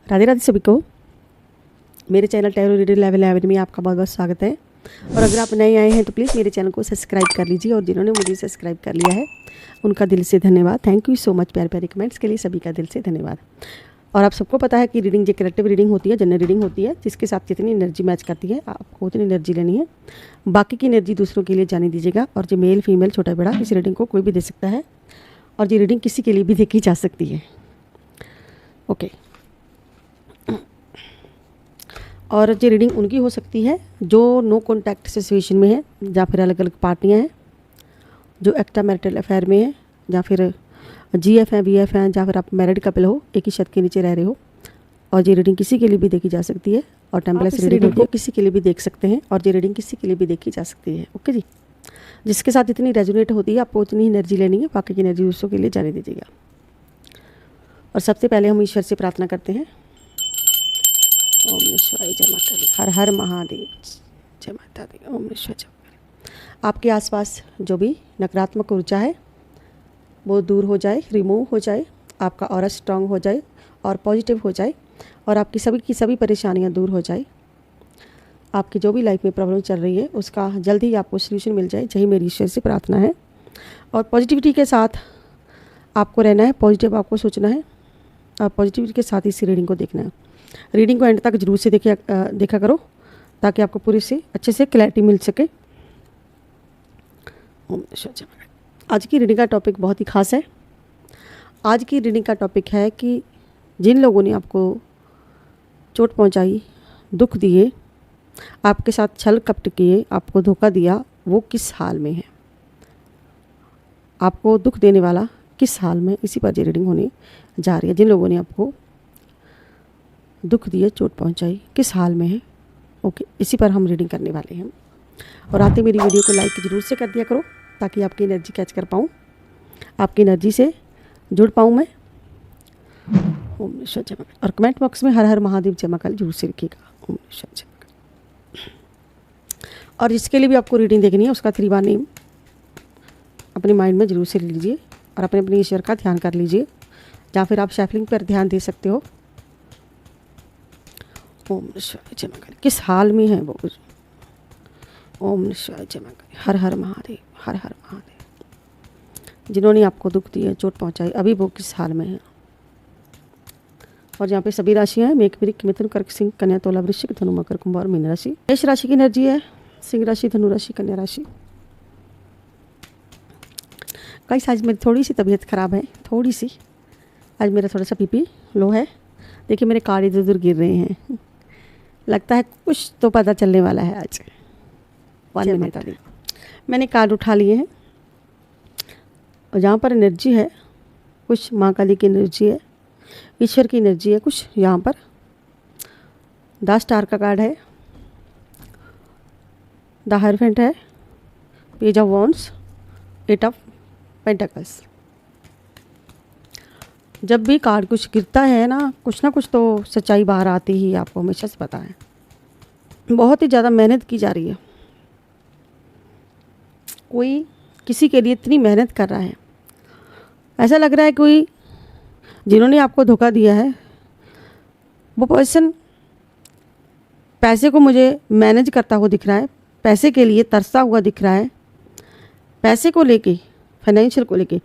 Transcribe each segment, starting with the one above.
राधे राधे सभी को। मेरे चैनल टैरो रीडर लेवल 11 में आपका बहुत बहुत स्वागत है। और अगर आप नए आए हैं तो प्लीज़ मेरे चैनल को सब्सक्राइब कर लीजिए, और जिन्होंने मुझे सब्सक्राइब कर लिया है उनका दिल से धन्यवाद। Thank you so much. प्यारे प्यारे कमेंट्स के लिए सभी का दिल से धन्यवाद। और आप सबको पता है कि रीडिंग जो कलेक्टिव रीडिंग होती है, जनरल रीडिंग होती है, जिसके साथ जितनी एनर्जी मैच करती है आपको उतनी एनर्जी लेनी है। बाकी की एनर्जी दूसरों के लिए जाने दीजिएगा। और जो मेल फीमेल छोटा बड़ा इस रीडिंग को कोई भी दे सकता है, और ये रीडिंग किसी के लिए भी देखी जा सकती है। ओके। और ये रीडिंग उनकी हो सकती है जो नो कॉन्टैक्ट सिचुएशन में है, या फिर अलग अलग पार्टियां हैं, जो एक्स्ट्रा मैरिटल अफेयर में है, या फिर जीएफ हैं, बीएफ हैं, या फिर आप मैरिड कपल हो, एक ही छत के नीचे रह रहे हो। और ये रीडिंग किसी के लिए भी देखी जा सकती है। और टेम्पलेस रीडिंग को किसी के लिए भी देख सकते हैं, और ये रीडिंग किसी के लिए भी देखी जा सकती है। ओके जी। जिसके साथ इतनी रेजोनेट होती है आपको उतनी एनर्जी लेनी है, बाकी की एनर्जी दूसरों के लिए जाने दीजिएगा। और सबसे पहले हम ईश्वर से प्रार्थना करते हैं। ओम निश्वाय जय माता दी, हर हर महादेव, जय माता दी, ओम निश्वाय जय। आपके आसपास जो भी नकारात्मक ऊर्जा है वो दूर हो जाए, रिमूव हो जाए, आपका ऑरा स्ट्रांग हो जाए और पॉजिटिव हो जाए, और आपकी सभी की सभी परेशानियां दूर हो जाए। आपकी जो भी लाइफ में प्रॉब्लम चल रही है उसका जल्दी ही आपको सोल्यूशन मिल जाए, यही मेरी ईश्वर से प्रार्थना है। और पॉजिटिविटी के साथ आपको रहना है, पॉजिटिव आपको सोचना है, और पॉजिटिविटी के साथ इस रीडिंग को देखना है। रीडिंग को एंड तक जरूर से देखा करो, ताकि आपको पूरी से अच्छे से क्लैरिटी मिल सके। आज की रीडिंग का टॉपिक बहुत ही खास है। आज की रीडिंग का टॉपिक है कि जिन लोगों ने आपको चोट पहुंचाई, दुख दिए, आपके साथ छल कपट किए, आपको धोखा दिया, वो किस हाल में है। आपको दुख देने वाला किस हाल में, इसी पर ये रीडिंग होने जा रही है। जिन लोगों ने आपको दुख दिए, चोट पहुंचाई, किस हाल में है। ओके, इसी पर हम रीडिंग करने वाले हैं। और आते मेरी वीडियो को लाइक जरूर से कर दिया करो, ताकि आपकी एनर्जी कैच कर पाऊँ, आपकी एनर्जी से जुड़ पाऊँ मैं। ओम निश्वाय जय महाकाल। और कमेंट बॉक्स में हर हर महादेव जय महाकाल जरूर से लिखिएगा। ओम निश्वाय जय महाकाल। और जिसके लिए भी आपको रीडिंग देखनी है उसका 3 बार नेम अपने माइंड में जरूर से ले लीजिए, और अपने अपने ईश्वर का ध्यान कर लीजिए, या फिर आप शैफलिंग पर ध्यान दे सकते हो। ओम निश्वाय जय महाकाल। किस हाल में है वो। ओम निश्वाय जय महाकाल। हर हर महादेव, हर हर महादेव। जिन्होंने आपको दुख दिया, चोट पहुंचाई, अभी वो किस हाल में है। और यहाँ पे सभी राशियां हैं, मेष, मिथुन, कर्क, सिंह, कन्या, तुला, वृश्चिक, धनु, मकर, कुंभ और मीन राशि। मेष राशि की एनर्जी है सिंह राशि, धनु राशि, कन्या राशि। गाइस आज मेरी थोड़ी सी तबीयत खराब है, थोड़ी सी। आज मेरा थोड़ा सा बीपी लो है। देखिए मेरे कार्ड इधर उधर गिर रहे हैं, लगता है कुछ तो पता चलने वाला है आज। 1 मिनट। मैंने कार्ड उठा लिए हैं, और जहाँ पर एनर्जी है कुछ माँ काली की एनर्जी है, ईश्वर की एनर्जी है कुछ यहाँ पर। 10 स्टार का कार्ड है, द हायरफेंट है, page of wands, 8 of pentacles. जब भी कार्ड कुछ गिरता है ना कुछ तो सच्चाई बाहर आती ही, आपको हमेशा से पता है। बहुत ही ज़्यादा मेहनत की जा रही है, कोई किसी के लिए इतनी मेहनत कर रहा है। ऐसा लग रहा है कोई जिन्होंने आपको धोखा दिया है वो पर्सन पैसे को मुझे मैनेज करता हुआ दिख रहा है, पैसे के लिए तरसता हुआ दिख रहा है, पैसे को लेके, फाइनेंशियल को लेके।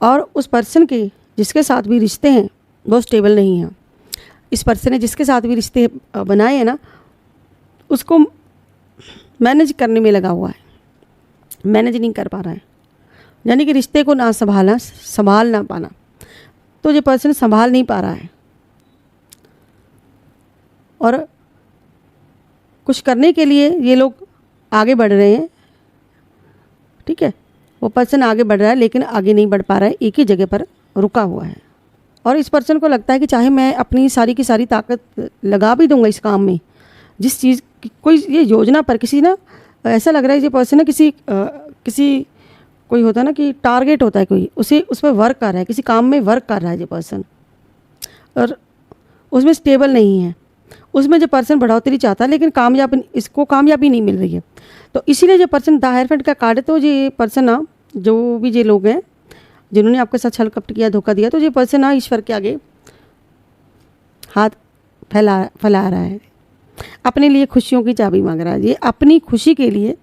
और उस पर्सन के जिसके साथ भी रिश्ते हैं वो स्टेबल नहीं हैं। इस पर्सन ने जिसके साथ भी रिश्ते बनाए हैं ना, उसको मैनेज करने में लगा हुआ है, मैनेज नहीं कर पा रहा है। यानी कि रिश्ते को ना संभाल ना पाना, तो ये पर्सन संभाल नहीं पा रहा है। और कुछ करने के लिए ये लोग आगे बढ़ रहे हैं, ठीक है, वो पर्सन आगे बढ़ रहा है लेकिन आगे नहीं बढ़ पा रहा है, एक ही जगह पर रुका हुआ है। और इस पर्सन को लगता है कि चाहे मैं अपनी सारी की सारी ताकत लगा भी दूंगा इस काम में, जिस चीज़ कोई ये योजना पर, किसी ना ऐसा लग रहा है ये पर्सन ना किसी कोई होता है ना कि टारगेट होता है कोई, उसे उस पर वर्क कर रहा है, किसी काम में वर्क कर रहा है ये पर्सन, और उसमें स्टेबल नहीं है। उसमें जो पर्सन बढ़ोतरी चाहता है लेकिन इसको कामयाबी नहीं मिल रही है। तो इसीलिए जो पर्सन द हायरफेंट का कार्ड है, तो ये पर्सन ना, जो भी ये लोग हैं जिन्होंने आपके साथ छल कपट किया, धोखा दिया, तो ये पर्सन ना ईश्वर के आगे हाथ फैला रहा है, अपने लिए खुशियों की चाबी मांग रहा है। ये अपनी खुशी के लिए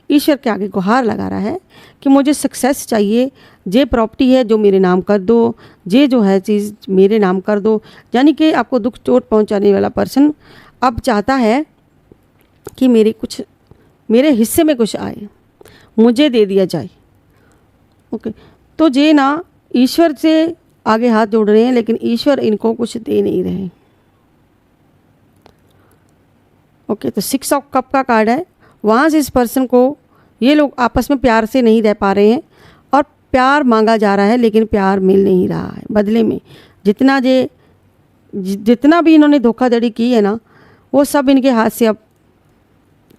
ईश्वर के आगे गुहार लगा रहा है कि मुझे सक्सेस चाहिए, ये प्रॉपर्टी है जो मेरे नाम कर दो, ये जो है चीज़ मेरे नाम कर दो। यानी कि आपको दुख चोट पहुंचाने वाला पर्सन अब चाहता है कि मेरे हिस्से में कुछ आए, मुझे दे दिया जाए। ओके, तो ये ना ईश्वर से आगे हाथ जोड़ रहे हैं, लेकिन ईश्वर इनको कुछ दे नहीं रहे। ओके, तो 6 ऑफ कप का कार्ड है। वहाँ से इस पर्सन को, ये लोग आपस में प्यार से नहीं रह पा रहे हैं और प्यार मांगा जा रहा है, लेकिन प्यार मिल नहीं रहा है। बदले में जितना भी इन्होंने धोखाधड़ी की है ना, वो सब इनके हाथ से अब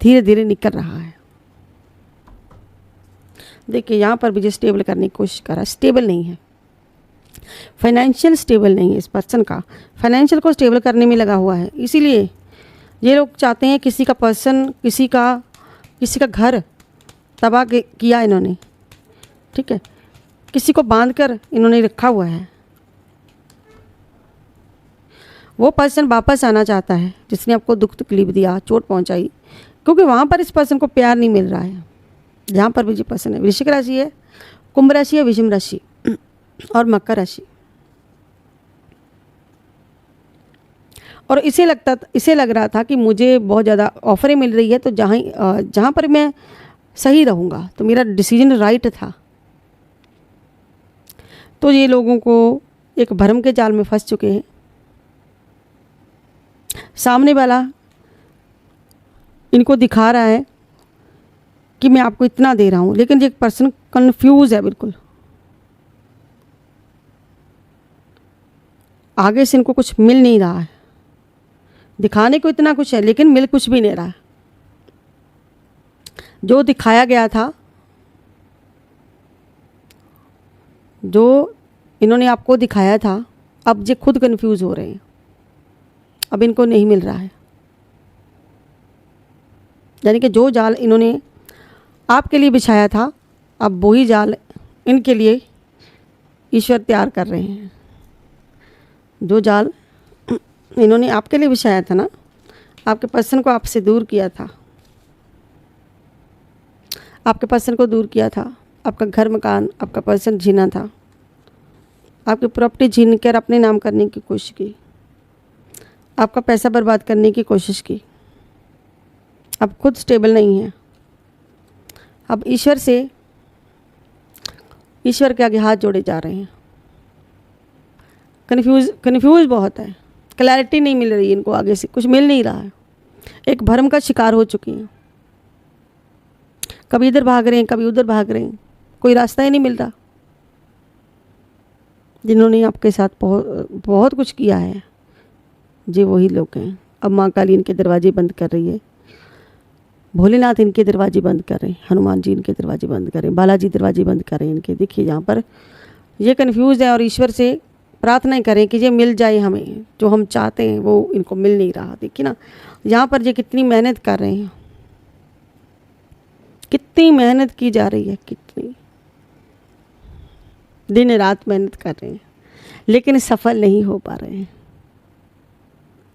धीरे धीरे निकल रहा है। देखिए यहाँ पर भी जो स्टेबल करने की कोशिश कर रहा है, स्टेबल नहीं है, फाइनेंशियल स्टेबल नहीं है। इस पर्सन का फाइनेंशियल को स्टेबल करने में लगा हुआ है। इसीलिए ये लोग चाहते हैं किसी का घर तबाह किया इन्होंने, ठीक है, किसी को बांध कर इन्होंने रखा हुआ है। वो पर्सन वापस आना चाहता है जिसने आपको दुख तकलीफ दिया, चोट पहुंचाई, क्योंकि वहाँ पर इस पर्सन को प्यार नहीं मिल रहा है। जहाँ पर भी जो पर्सन है, वृश्चिक राशि है, कुंभ राशि है, विषम राशि और मकर राशि। और इसे लग रहा था कि मुझे बहुत ज़्यादा ऑफरें मिल रही है, तो जहाँ पर मैं सही रहूँगा, तो मेरा डिसीजन राइट था। तो ये लोगों को एक भ्रम के जाल में फंस चुके हैं। सामने वाला इनको दिखा रहा है कि मैं आपको इतना दे रहा हूँ, लेकिन ये पर्सन कंफ्यूज है बिल्कुल। आगे से इनको कुछ मिल नहीं रहा है, दिखाने को इतना कुछ है लेकिन मिल कुछ भी नहीं रहा। जो दिखाया गया था, जो इन्होंने आपको दिखाया था, अब ये खुद कंफ्यूज हो रहे हैं, अब इनको नहीं मिल रहा है। यानी कि जो जाल इन्होंने आपके लिए बिछाया था, अब वही जाल इनके लिए ईश्वर तैयार कर रहे हैं। जो जाल इन्होंने आपके लिए बिछाया था ना, आपके पर्सन को आपसे दूर किया था, आपके पर्सन को दूर किया था, आपका घर मकान आपका पर्सन छीना था, आपकी प्रॉपर्टी छीन कर अपने नाम करने की कोशिश की, आपका पैसा बर्बाद करने की कोशिश की। अब खुद स्टेबल नहीं है। अब ईश्वर के आगे हाथ जोड़े जा रहे हैं। कन्फ्यूज बहुत है, क्लैरिटी नहीं मिल रही है इनको, आगे से कुछ मिल नहीं रहा है। एक भ्रम का शिकार हो चुकी हैं, कभी इधर भाग रहे हैं, कभी उधर भाग रहे हैं, कोई रास्ता ही नहीं मिल रहा। जिन्होंने आपके साथ बहुत कुछ किया है, ये वही लोग हैं। अब माँ काली इनके दरवाजे बंद कर रही है, भोलेनाथ इनके दरवाजे बंद कर रहे हैं, हनुमान जी इनके दरवाजे बंद कर रहे हैं, बालाजी दरवाजे बंद कर रहे हैं इनके। देखिए यहाँ पर ये कन्फ्यूज़ है और ईश्वर से प्रार्थना करें कि ये मिल जाए, हमें जो हम चाहते हैं वो इनको मिल नहीं रहा। देखिए ना यहाँ पर ये कितनी मेहनत कर रहे हैं, कितनी मेहनत की जा रही है, कितनी दिन रात मेहनत कर रहे हैं, लेकिन सफल नहीं हो पा रहे हैं।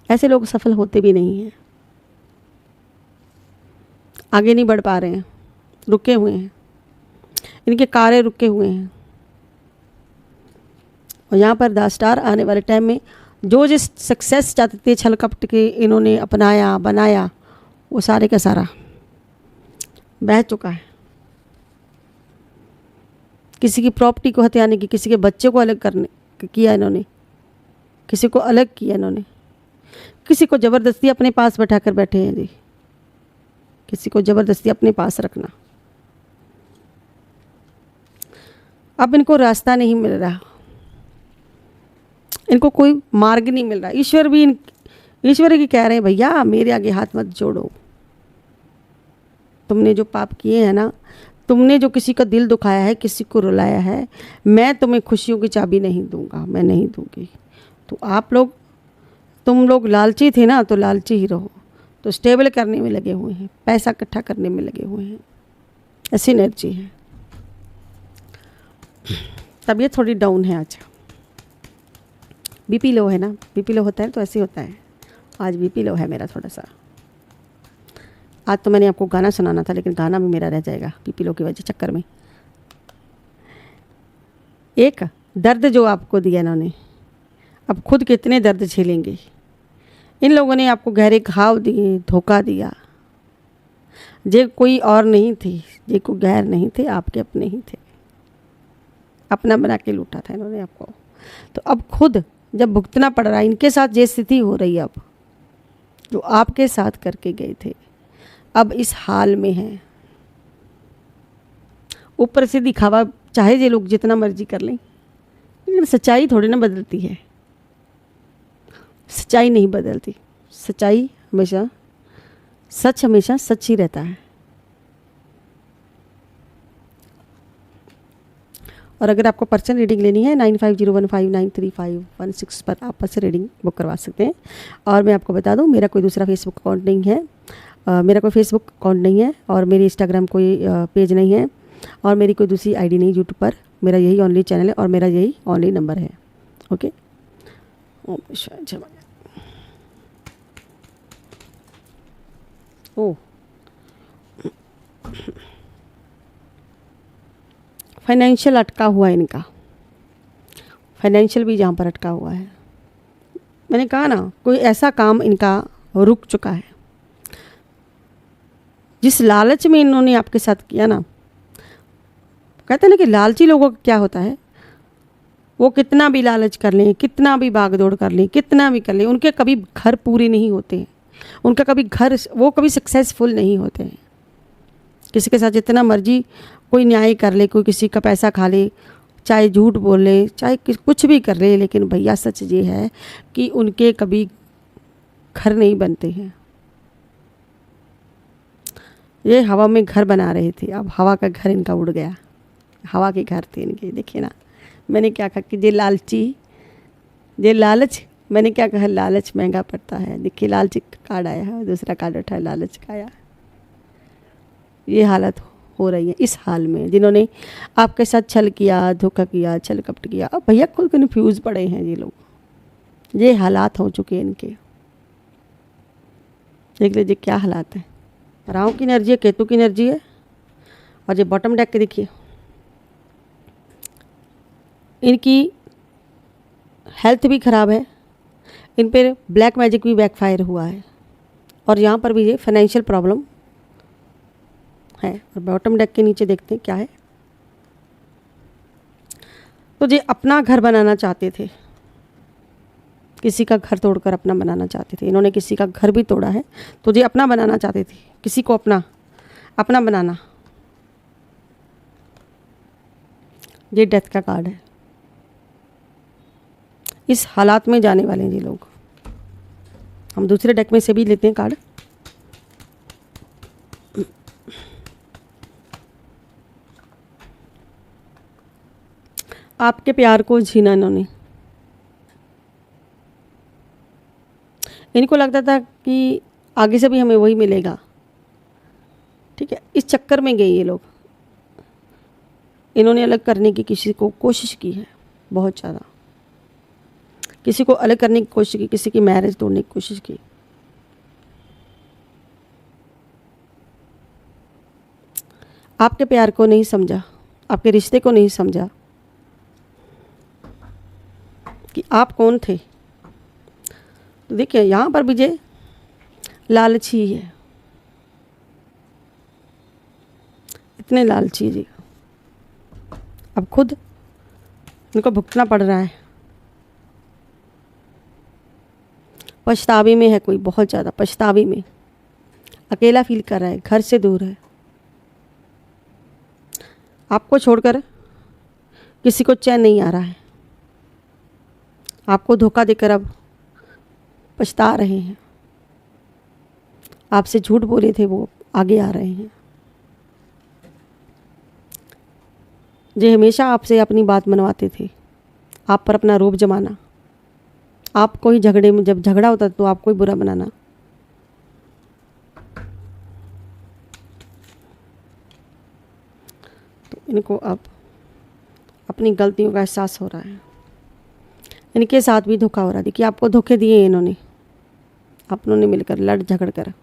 ऐसे लोग सफल होते भी नहीं हैं, आगे नहीं बढ़ पा रहे हैं, रुके हुए हैं, इनके कार्य रुके हुए हैं। और यहाँ पर द स्टार आने वाले टाइम में जो जिस सक्सेस चाहते थे, छल कपट के इन्होंने अपनाया बनाया, वो सारे का सारा बह चुका है। किसी की प्रॉपर्टी को हथियाने की, किसी के बच्चे को अलग करने किया इन्होंने, किसी को अलग किया इन्होंने, किसी को ज़बरदस्ती अपने पास बैठा कर बैठे हैं जी, किसी को ज़बरदस्ती अपने पास रखना। अब इनको रास्ता नहीं मिल रहा, इनको कोई मार्ग नहीं मिल रहा। ईश्वर की कह रहे हैं भैया मेरे आगे हाथ मत जोड़ो, तुमने जो पाप किए हैं ना, तुमने जो किसी का दिल दुखाया है, किसी को रुलाया है, मैं तुम्हें खुशियों की चाबी नहीं दूंगा, मैं नहीं दूंगी। तो तुम लोग लालची थे ना, तो लालची ही रहो। तो स्टेबल करने में लगे हुए हैं, पैसा इकट्ठा करने में लगे हुए हैं, ऐसी एनर्जी है। तबीयत थोड़ी डाउन है आज, बीपी लो है ना, बीपी लो होता है तो ऐसे होता है, आज बीपी लो है मेरा थोड़ा सा। आज तो मैंने आपको गाना सुनाना था, लेकिन गाना भी मेरा रह जाएगा बीपी लो की वजह चक्कर में। एक दर्द जो आपको दिया इन्होंने, अब खुद कितने दर्द झेलेंगे। इन लोगों ने आपको गहरे घाव दिए, धोखा दिया। जे कोई और नहीं थे, जे कोई गैर नहीं थे, आपके अपने ही थे। अपना बना के लूटा था इन्होंने आपको। तो अब खुद जब भुगतना पड़ रहा है, इनके साथ ये स्थिति हो रही है, अब जो आपके साथ करके गए थे अब इस हाल में हैं। ऊपर से दिखावा चाहे ये लोग जितना मर्जी कर लें, लेकिन सच्चाई थोड़ी ना बदलती है। सच्चाई नहीं बदलती। सच्चाई हमेशा, सच हमेशा सच ही रहता है। और अगर आपको पर्सनल रीडिंग लेनी है 9501593516 पर आप पर्सनल रीडिंग बुक करवा सकते हैं। और मैं आपको बता दूं, मेरा कोई दूसरा फेसबुक अकाउंट नहीं है, मेरा कोई फेसबुक अकाउंट नहीं है, और मेरी इंस्टाग्राम कोई पेज नहीं है, और मेरी कोई दूसरी आईडी नहीं यूट्यूब पर। मेरा यही ओनली चैनल है और मेरा यही ओनली नंबर है। ओके, ओ फाइनेंशियल अटका हुआ है इनका, फाइनेंशियल भी जहाँ पर अटका हुआ है। मैंने कहा ना, कोई ऐसा काम इनका रुक चुका है। जिस लालच में इन्होंने आपके साथ किया ना, कहते हैं ना कि लालची लोगों का क्या होता है, वो कितना भी लालच कर लें, कितना भी भागदौड़ कर लें, कितना भी कर लें, उनके कभी घर पूरे नहीं होते हैं। उनका कभी घर, वो कभी सक्सेसफुल नहीं होते हैं। किसी के साथ जितना मर्जी कोई न्याय कर ले, कोई किसी का पैसा खा ले, चाहे झूठ बोल ले, चाहे कुछ भी कर ले, लेकिन भैया सच ये है कि उनके कभी घर नहीं बनते हैं। ये हवा में घर बना रहे थे, अब हवा का घर इनका उड़ गया। हवा के घर थे इनके। देखिए ना, मैंने क्या कहा कि ये लालची, ये लालच, मैंने क्या कहा, लालच महंगा पड़ता है। देखिए लालची कार्ड आया है, दूसरा कार्ड उठा है, लालच का आया। ये हालत हो रही है इस हाल में, जिन्होंने आपके साथ छल किया, धोखा किया, छल कपट किया। अब भैया खुद कन्फ्यूज पड़े हैं ये लोग। ये हालात हो चुके हैं इनके। देख लीजिए क्या हालात है। राहु की एनर्जी है, केतु की एनर्जी है, और ये बॉटम डेक के देखिए, इनकी हेल्थ भी ख़राब है, इन पर ब्लैक मैजिक भी बैकफायर हुआ है, और यहाँ पर भी ये फाइनेंशियल प्रॉब्लम है। और बॉटम डेक के नीचे देखते हैं क्या है। तो ये अपना घर बनाना चाहते थे, किसी का घर तोड़कर अपना बनाना चाहते थे। इन्होंने किसी का घर भी तोड़ा है, तो ये अपना बनाना चाहते थे, किसी को अपना अपना बनाना। ये डेथ का कार्ड है। इस हालात में जाने वाले हैं ये लोग। हम दूसरे डेक में से भी लेते हैं कार्ड। आपके प्यार को छीना इन्होंने। इनको लगता था कि आगे से भी हमें वही मिलेगा, ठीक है। इस चक्कर में गए ये लोग। इन्होंने अलग करने की किसी को कोशिश की है, बहुत ज़्यादा। किसी को अलग करने की कोशिश की, किसी की मैरिज तोड़ने की कोशिश की। आपके प्यार को नहीं समझा, आपके रिश्ते को नहीं समझा कि आप कौन थे। तो देखिए यहाँ पर विजय लालची है, इतने लालची जी। अब खुद इनको भुगतना पड़ रहा है। पछतावे में है कोई, बहुत ज़्यादा पछतावे में, अकेला फील कर रहा है, घर से दूर है, आपको छोड़कर किसी को चैन नहीं आ रहा है। आपको धोखा देकर अब पछता रहे हैं। आपसे झूठ बोले थे वो आगे आ रहे हैं। जो हमेशा आपसे अपनी बात मनवाते थे, आप पर अपना रोब जमाना, आपको ही झगड़े में, जब झगड़ा होता तो आपको ही बुरा बनाना। तो इनको अब अपनी गलतियों का एहसास हो रहा है। इनके साथ भी धोखा हो रहा है। देखिए आपको धोखे दिए इन्होंने, अपनों ने मिलकर लड़ झगड़ कर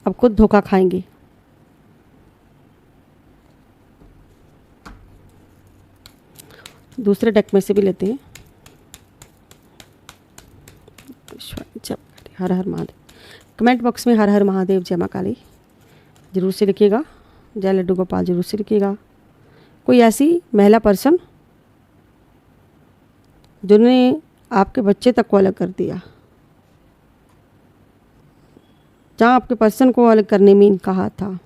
अब खुद धोखा खाएंगे। दूसरे डेक में से भी लेते हैं। हर हर महादेव। कमेंट बॉक्स में हर हर महादेव जय माँ काली जरूर से लिखिएगा। जय लड्डू गोपाल जरूर से लिखिएगा। कोई ऐसी महिला पर्सन जिन्होंने आपके बच्चे तक को अलग कर दिया, जहाँ आपके पर्सन को अलग करने में इनका हाथ था।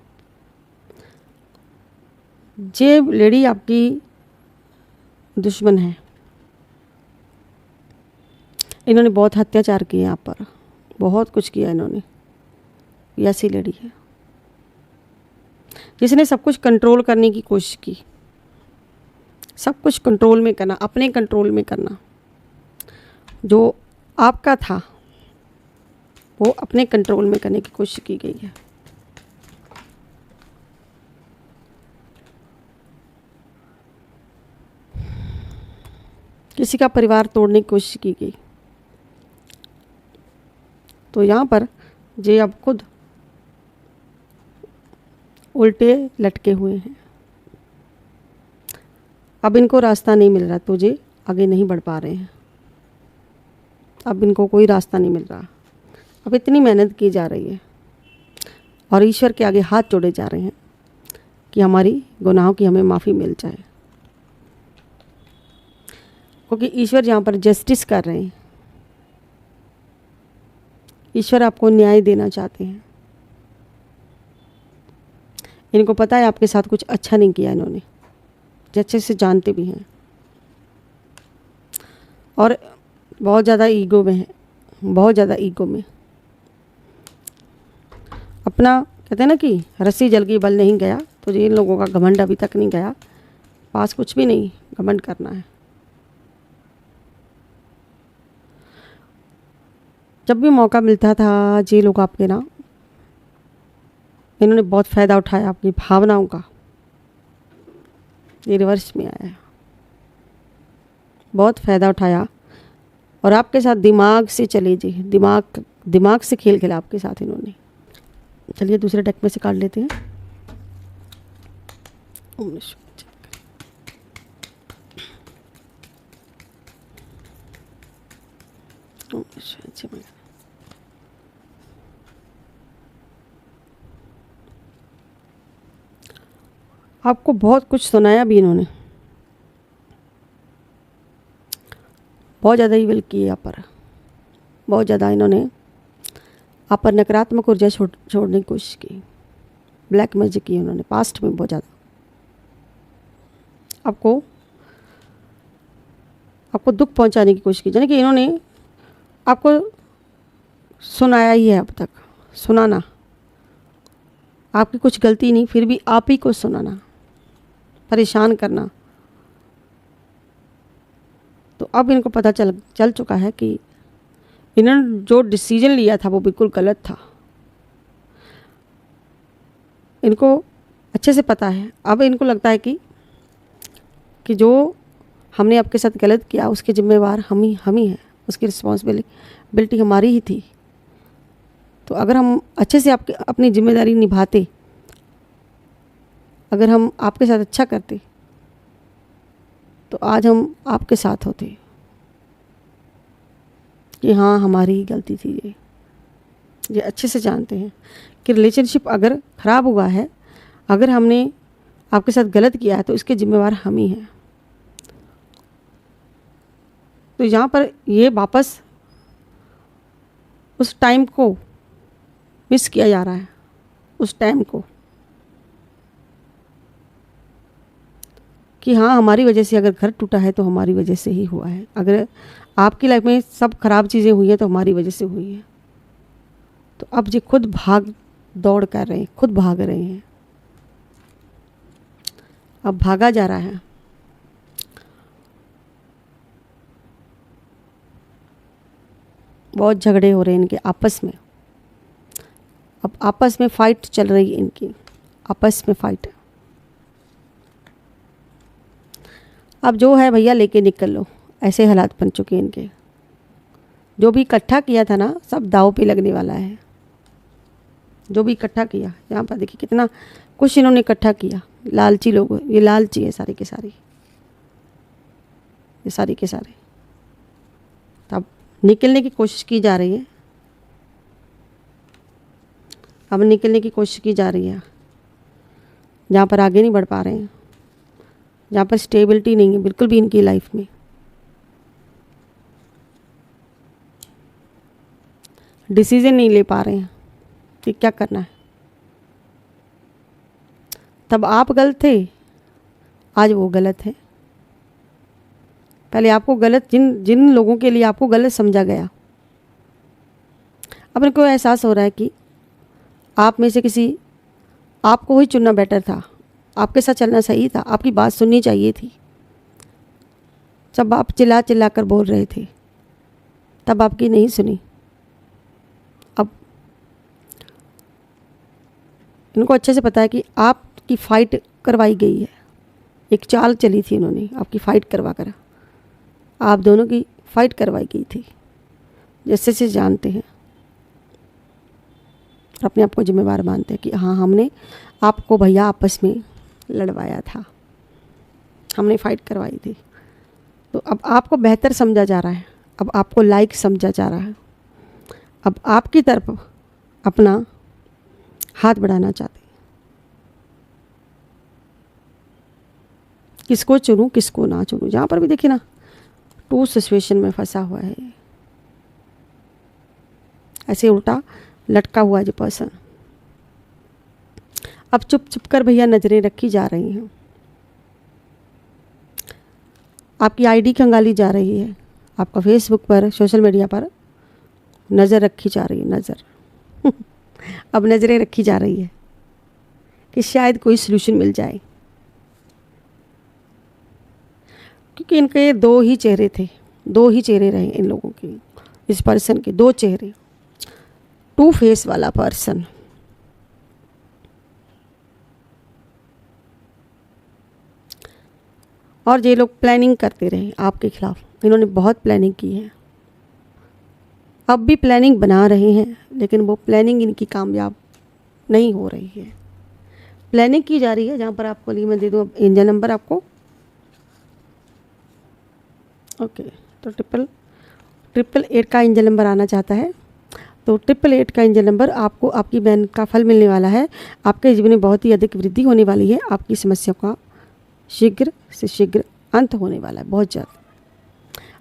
ये लेडी आपकी दुश्मन है। इन्होंने बहुत अत्याचार किए आप पर, बहुत कुछ किया इन्होंने। ये ऐसी लेडी है जिसने सब कुछ कंट्रोल करने की कोशिश की, सब कुछ कंट्रोल में करना, अपने कंट्रोल में करना। जो आपका था वो अपने कंट्रोल में करने की कोशिश की गई है। किसी का परिवार तोड़ने की कोशिश की गई। तो यहाँ पर जे अब खुद उल्टे लटके हुए हैं। अब इनको रास्ता नहीं मिल रहा, तो जे आगे नहीं बढ़ पा रहे हैं। अब इनको कोई रास्ता नहीं मिल रहा। अब इतनी मेहनत की जा रही है और ईश्वर के आगे हाथ जोड़े जा रहे हैं कि हमारी गुनाहों की हमें माफ़ी मिल जाए, क्योंकि ईश्वर यहाँ पर जस्टिस कर रहे हैं। ईश्वर आपको न्याय देना चाहते हैं। इनको पता है आपके साथ कुछ अच्छा नहीं किया इन्होंने, अच्छे से जानते भी हैं, और बहुत ज़्यादा ईगो में है, बहुत ज़्यादा ईगो में। अपना कहते हैं ना कि रस्सी जल की बल नहीं गया, तो इन लोगों का घमंड अभी तक नहीं गया। पास कुछ भी नहीं, घमंड करना है। जब भी मौका मिलता था ये लोग आपके ना, इन्होंने बहुत फ़ायदा उठाया आपकी भावनाओं का। ये रिवर्स में आया, बहुत फ़ायदा उठाया और आपके साथ दिमाग से चले जी, दिमाग से खेल खेला आपके साथ इन्होंने। चलिए दूसरे डेक में से काट लेते हैं। आपको बहुत कुछ सुनाया भी इन्होंने, बहुत ज़्यादा ईविल की है आप पर, बहुत ज़्यादा इन्होंने आप पर नकारात्मक ऊर्जा छोड़ने की कोशिश की। ब्लैक मैजिक की उन्होंने पास्ट में बहुत ज़्यादा। आपको दुख पहुंचाने की कोशिश की, यानी कि इन्होंने आपको सुनाया ही है अब तक। सुनाना, आपकी कुछ गलती नहीं, फिर भी आप ही को सुनाना, परेशान करना। तो अब इनको पता चल चुका है कि इन्होंने जो डिसीजन लिया था वो बिल्कुल गलत था। इनको अच्छे से पता है। अब इनको लगता है कि जो हमने आपके साथ गलत किया उसके जिम्मेवार हम ही हैं, उसकी रिस्पॉन्सिबिलिटी हमारी ही थी। तो अगर हम अच्छे से अपनी जिम्मेदारी निभाते, अगर हम आपके साथ अच्छा करते, तो आज हम आपके साथ होते कि हाँ हमारी ही गलती थी। ये अच्छे से जानते हैं कि रिलेशनशिप अगर ख़राब हुआ है, अगर हमने आपके साथ गलत किया है, तो इसके जिम्मेवार हम ही हैं। तो यहाँ पर ये वापस उस टाइम को मिस किया जा रहा है, उस टाइम को, कि हाँ हमारी वजह से अगर घर टूटा है तो हमारी वजह से ही हुआ है। अगर आपकी लाइफ में सब खराब चीज़ें हुई हैं तो हमारी वजह से हुई हैं। तो अब ये खुद भाग दौड़ कर रहे हैं, खुद भाग रहे हैं। अब भागा जा रहा है। बहुत झगड़े हो रहे हैं इनके आपस में। अब आपस में फाइट चल रही है इनकी, आपस में फाइट। अब जो है भैया लेके निकल लो, ऐसे हालात बन चुके हैं इनके। जो भी इकट्ठा किया था ना सब दाव पे लगने वाला है। जो भी इकट्ठा किया, यहाँ पर देखिए कितना कुछ इन्होंने इकट्ठा किया। लालची लोग, ये लालची है सारे के सारे, ये सारे के सारे। अब निकलने की कोशिश की जा रही है, अब निकलने की कोशिश की जा रही है। जहाँ पर आगे नहीं बढ़ पा रहे हैं, जहाँ पर स्टेबिलिटी नहीं है बिल्कुल भी इनकी लाइफ में। डिसीजन नहीं ले पा रहे हैं कि क्या करना है। तब आप गलत थे, आज वो गलत है। पहले आपको गलत, जिन जिन लोगों के लिए आपको गलत समझा गया, अब इनको एहसास हो रहा है कि आप में से किसी, आपको ही चुनना बेटर था, आपके साथ चलना सही था, आपकी बात सुननी चाहिए थी। जब आप चिल्ला चिल्ला कर बोल रहे थे तब आपकी नहीं सुनी। अब इनको अच्छे से पता है कि आपकी फ़ाइट करवाई गई है, एक चाल चली थी इन्होंने, आपकी फ़ाइट करवा कर आप दोनों की फ़ाइट करवाई गई थी, जैसे से जानते हैं। अपने आप को जिम्मेवार मानते हैं कि हाँ, हमने आपको भैया आपस में लड़वाया था, हमने फ़ाइट करवाई थी। तो अब आपको बेहतर समझा जा रहा है, अब आपको लाइक समझा जा रहा है, अब आपकी तरफ अपना हाथ बढ़ाना चाहते हैं। किसको चुनूं किसको ना चुनूं, जहाँ पर भी देखिए ना टू सिचुएशन में फंसा हुआ है, ऐसे उल्टा लटका हुआ जो पर्सन। अब चुप चुप कर भैया नज़रें रखी जा रही हैं, आपकी आईडी खंगाली जा रही है, आपका फेसबुक पर, सोशल मीडिया पर नज़र रखी जा रही है, नज़र अब नज़रें रखी जा रही है कि शायद कोई सलूशन मिल जाए। क्योंकि इनके दो ही चेहरे थे, दो ही चेहरे रहे इन लोगों के, इस पर्सन के दो चेहरे, टू फेस वाला पर्सन। और ये लोग प्लानिंग करते रहे आपके खिलाफ, इन्होंने बहुत प्लानिंग की है, अब भी प्लानिंग बना रहे हैं, लेकिन वो प्लानिंग इनकी कामयाब नहीं हो रही है। प्लानिंग की जा रही है, जहाँ पर आपको लिए मैं दे दूँ एंजल नंबर आपको। ओके, तो 888 का एंजल नंबर आना चाहता है, तो 888 का एंजल नंबर आपको आपकी बहन का फल मिलने वाला है। आपके जीवन में बहुत ही अधिक वृद्धि होने वाली है, आपकी समस्या का शीघ्र से शीघ्र अंत होने वाला है, बहुत जल्द।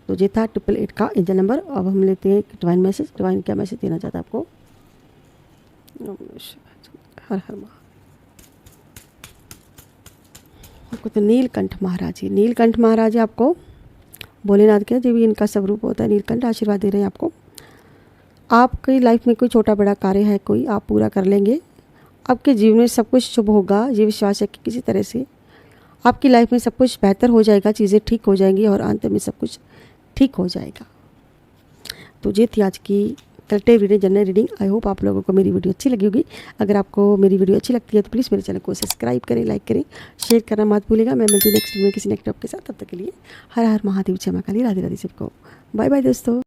तो ये था 888 का एंजल नंबर। अब हम लेते हैं डिवाइन मैसेज। डिवाइन क्या मैसेज देना चाहता है आपको? हर हर महादेव। आपको तो नीलकंठ महाराज जी, नीलकंठ महाराज जी आपको भोलेनाथ के जो भी इनका स्वरूप होता है, नीलकंठ आशीर्वाद दे रहे हैं आपको। आपकी लाइफ में कोई छोटा बड़ा कार्य है कोई, आप पूरा कर लेंगे। आपके जीवन में सब कुछ शुभ होगा, ये विश्वास है कि किसी तरह से आपकी लाइफ में सब कुछ बेहतर हो जाएगा, चीज़ें ठीक हो जाएंगी और अंत में सब कुछ ठीक हो जाएगा। तो ये थी आज की collective reading, general reading. I hope आप लोगों को मेरी वीडियो अच्छी लगी होगी। अगर आपको मेरी वीडियो अच्छी लगती है तो प्लीज़ मेरे चैनल को सब्सक्राइब करें, लाइक करें, शेयर करना मत भूलिएगा। मैं मिलती हूँ नेक्स्ट वीडियो में किसी नेक्स्ट टॉपिक के साथ। तब तक के लिए हर हर महादेव, जय मां काली, राधे राधे सबको। बाय बाय दोस्तों।